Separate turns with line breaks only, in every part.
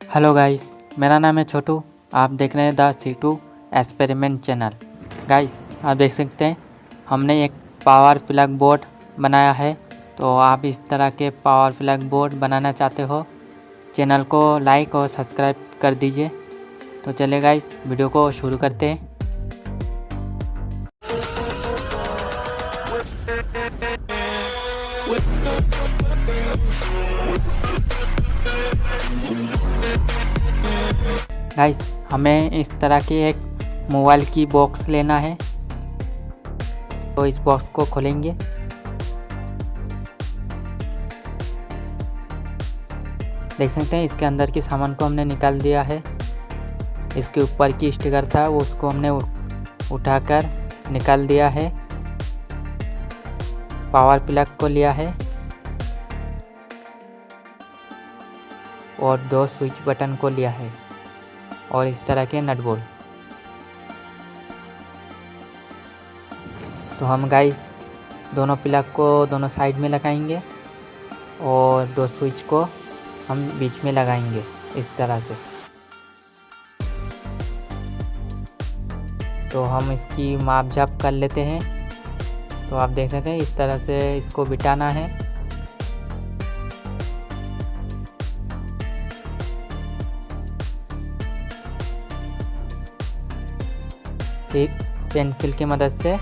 Hello guys, मेरा नाम है छोटू। आप देख रहे हैं the C2 experiment channel. Guys, आप देख सकते हैं हमने एक पावर प्लग बोर्ड बनाया है। तो आप इस तरह के पावर प्लग बोर्ड बनाना चाहते हो, चैनल को लाइक और सब्सक्राइब कर दीजिए। तो चलिए गाइस, वीडियो को शुरू करते हैं। गाइस, हमें इस तरह की एक मोबाइल की बॉक्स लेना है। तो इस बॉक्स को खोलेंगे। देख सकते हैं इसके अंदर की सामान को हमने निकाल दिया है। इसके ऊपर की स्टिकर था वो उसको हमने उठाकर निकाल दिया है। पावर प्लग को लिया है और 2 स्विच बटन को लिया है और इस तरह के नट बोल्ट। तो हम गाइस दोनों प्लग को दोनों साइड में लगाएंगे और 2 स्विच को हम बीच में लगाएंगे इस तरह से। तो हम इसकी माप जाप कर लेते हैं। तो आप देख सकते हैं इस तरह से इसको बिठाना है। फिर पेंसिल की मदद से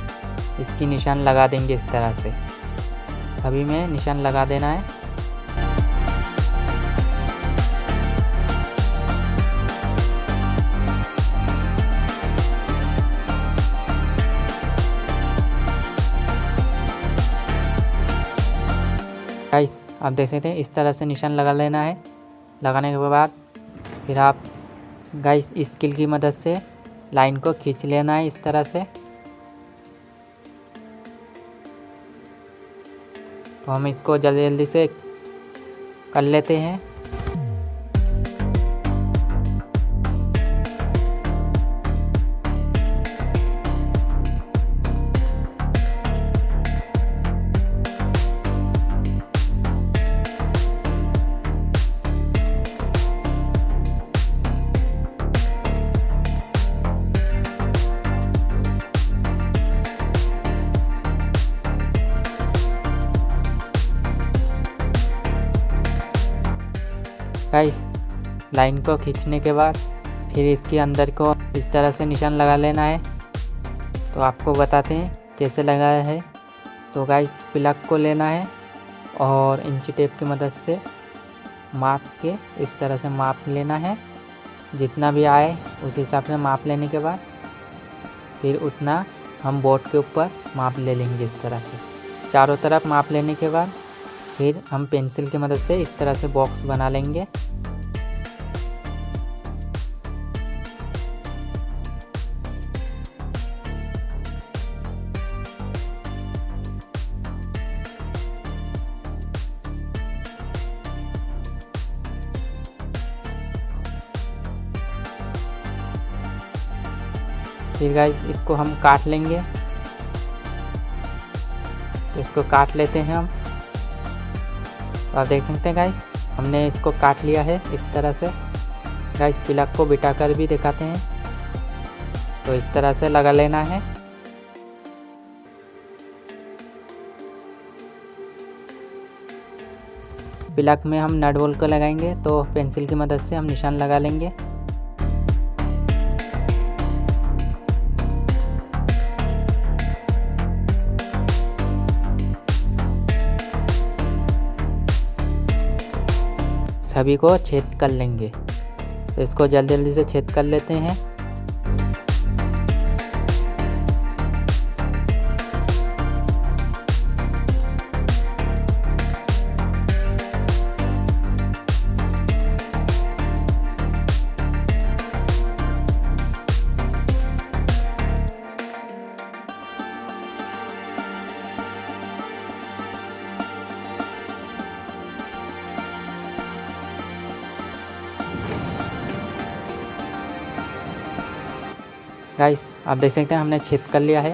इसकी निशान लगा देंगे इस तरह से। सभी में निशान लगा देना है। गाइस, आप देख सकते हैं इस तरह से निशान लगा लेना है। लगाने के बाद फिर आप गाइस स्केल की मदद से लाइन को खींच लेना है इस तरह से। तो हम इसको जल्दी जल्दी से कर लेते हैं। गाइस, लाइन को खींचने के बाद फिर इसके अंदर को इस तरह से निशान लगा लेना है। तो आपको बताते हैं कैसे लगाया है। तो गाइस, प्लग को लेना है और इंची टेप की मदद से माप के इस तरह से माप लेना है। जितना भी आए उस हिसाब से माप लेने के बाद फिर उतना हम बोर्ड के ऊपर माप ले लेंगे इस तरह से। चारों तरफ माप लेने के बाद फिर हम पेंसिल की मदद से इस तरह से बॉक्स बना लेंगे। फिर गाइस इसको हम काट लेंगे। तो इसको काट लेते हैं हम। तो आप देख सकते हैं गाइस, हमने इसको काट लिया है इस तरह से। गाइस, प्लग को बिठाकर भी दिखाते हैं। तो इस तरह से लगा लेना है। प्लग में हम नट बोल्ट को लगाएंगे तो पेंसिल की मदद से हम निशान लगा लेंगे। सभी को छेद कर लेंगे। तो इसको जल्दी जल्दी से छेद कर लेते हैं। गाइस, आप देख सकते हैं हमने छेद कर लिया है।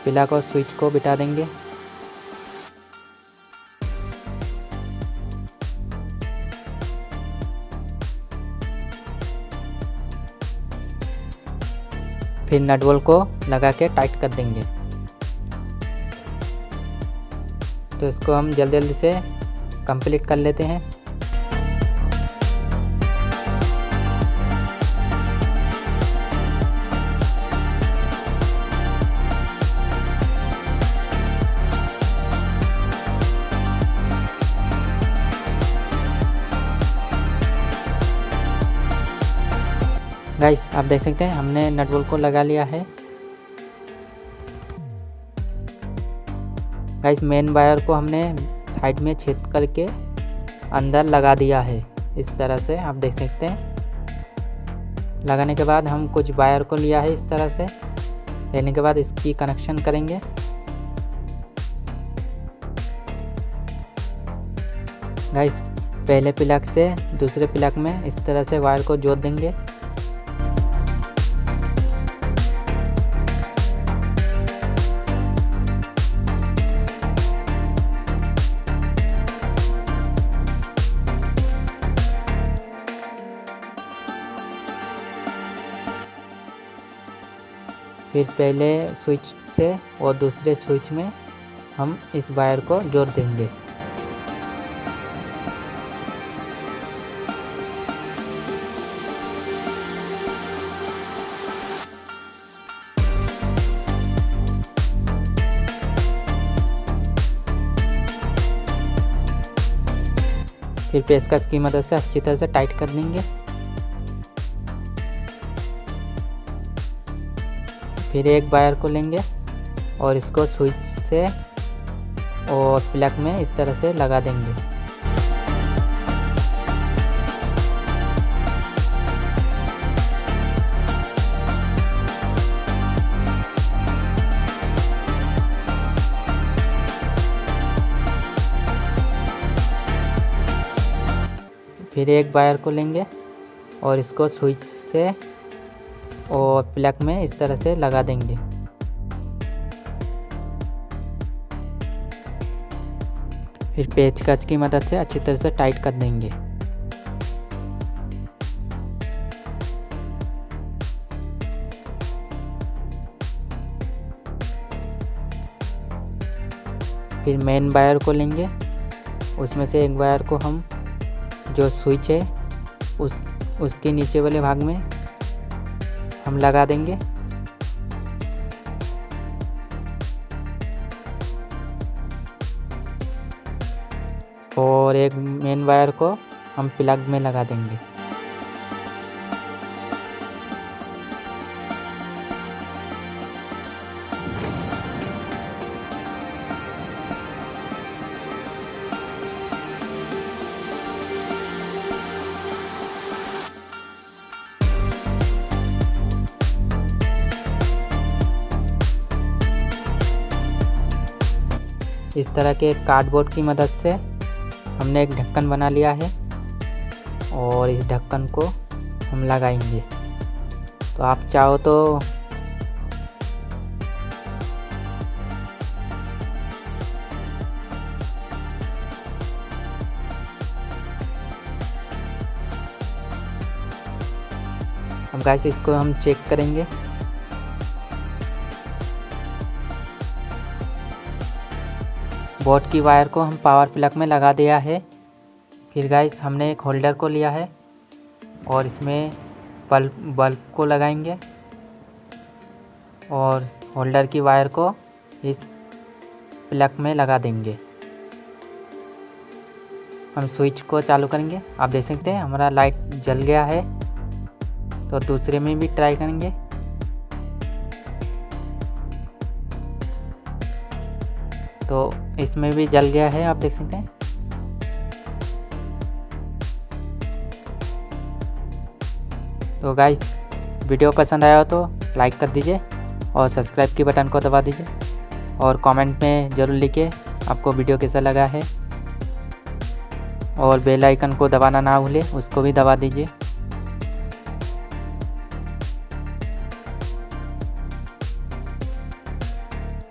प्लग और स्विच को बिठा देंगे। फिर नट बोल्ट को लगा के टाइट कर देंगे। तो इसको हम जल्दी जल्दी से कंप्लीट कर लेते हैं। गाइस आप देख सकते हैं हमने नट बोल्ट को लगा लिया है। गाइस मेन वायर को हमने साइड में छेद करके अंदर लगा दिया है। इस तरह से आप देख सकते हैं। लगाने के बाद हम कुछ वायर को लिया है। इस तरह से लेने के बाद इसकी कनेक्शन करेंगे। गाइस पहले प्लग से दूसरे प्लग में इस तरह से वायर को जोड़ देंगे। फिर पहले स्विच से और दूसरे स्विच में हम इस वायर को जोड़ देंगे। फिर पेचकस की मदद से अच्छी तरह से टाइट कर देंगे। फिर एक वायर को लेंगे और इसको स्विच से और प्लग में इस तरह से लगा देंगे। फिर एक वायर को लेंगे और इसको स्विच से और प्लग में इस तरह से लगा देंगे। फिर पेचकस की मदद से अच्छी तरह से टाइट कर देंगे। फिर मेन वायर को लेंगे, उसमें से एक वायर को हम जो स्विच है उसके नीचे वाले भाग में हम लगा देंगे। और एक मेन वायर को हम प्लग में लगा देंगे। इस तरह के कार्डबोर्ड की मदद से हमने एक ढक्कन बना लिया है और इस ढक्कन को हम लगाएंगे। तो आप चाहो तो हम गाइस इसको हम चेक करेंगे। बोर्ड की वायर को हम पावर प्लग में लगा दिया है। फिर गाइस हमने एक होल्डर को लिया है और इसमें बल्ब को लगाएंगे और होल्डर की वायर को इस प्लग में लगा देंगे। हम स्विच को चालू करेंगे। आप देख सकते हैं हमारा लाइट जल गया है। तो दूसरे में भी ट्राई करेंगे। तो इसमें भी जल गया है, आप देख सकते हैं। तो गाइस वीडियो पसंद आया हो तो लाइक कर दीजिए और सब्सक्राइब की बटन को दबा दीजिए और कमेंट में ज़रूर लिखिए आपको वीडियो कैसा लगा है। और बेल आइकन को दबाना ना भूलें, उसको भी दबा दीजिए।